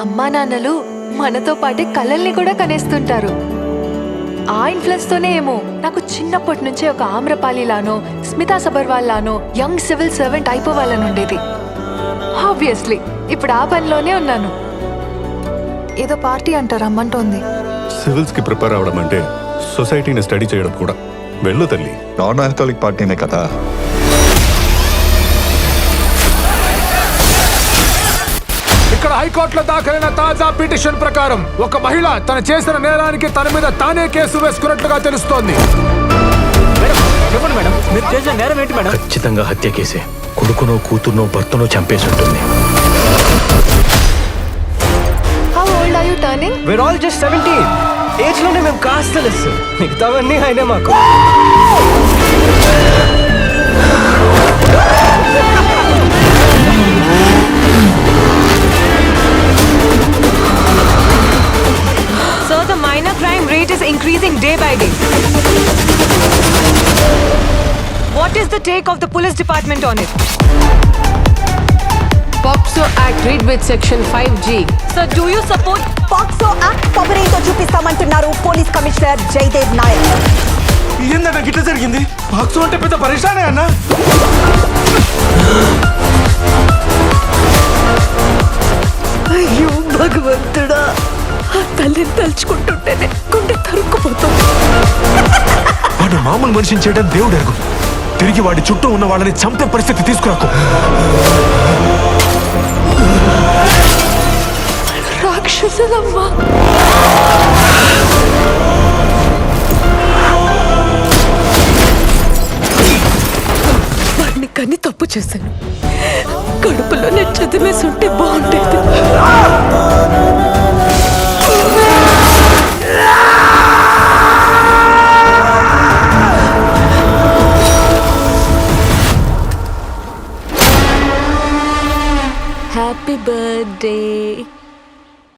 అమ్మా నాన్నలు మనతో పాటే కలల్ని కూడా కనేస్తుంటారు. ఆ ఇన్ఫ్లుయెన్స్ తోనే ఏమో నాకు చిన్నప్పటి నుంచే ఒక ఆమ్రపాలిలానో స్మితా సబర్వాల్ లానో యంగ్ సివిల్ సర్వెంట్ అయిపోవాలని ఉండేది. ఆబ్వియస్లీ ఇప్పుడు ఆ పనిలోనే ఉన్నాను. ఏదో పార్టీ అంటారు అమ్మంటోంది. సివిల్స్ కి ప్రిపేర్ అవడం అంటే సొసైటీని స్టడీ చేయడం కూడా. వెళ్ళు తల్లి. నాన్ ఆల్కహాలిక్ పార్టీనే కదా. ఇక్కడ హైకోర్టులో దాఖలైన తాజా పిటిషన్ ప్రకారం ఒక మహిళ తను చేసిన నేరానికి తన మీద తానే కేసు వేసుకున్నట్లుగా తెలుస్తోంది. ఖచ్చితంగా హత్య కేసే. కొడుకునో కూతుర్నో భర్తనో చంపేసి ఉంటుంది. How old are you turning? We're all just 17. Age లోనే మేము కాస్త లెస్. మిగతావన్నీ అయినా మాకు. So the minor crime rate is increasing day by day. What is the take of the police department on it? POCSO Act read with section 5G. So do you support POCSO Act పవరేంటో చూపిస్తామంటున్నారు police commissioner Jayadev Nayak. ఏందన్నా గిట్ల జరిగింది? POCSO అంటే పెద్ద పరిశానే అన్నా. అయ్యో భగవంతుడా, ఆ తల్లిని తలుచుకుంటుంటేనే గుండె తరుక్కుపోతుంది. వాడు మామూలు మనిషిని చేయడం దేవుడు ఎరుగు. తిరిగి వాడి చుట్టూ ఉన్న వాళ్ళని చంపే పరిస్థితి తీసుకురాకు. రాక్షసులమ్మా. వాడిని కన్ని తప్పు చేశాను. కడుపులోనే చదివేసి ఉంటే బాగుండేది. Happy birthday.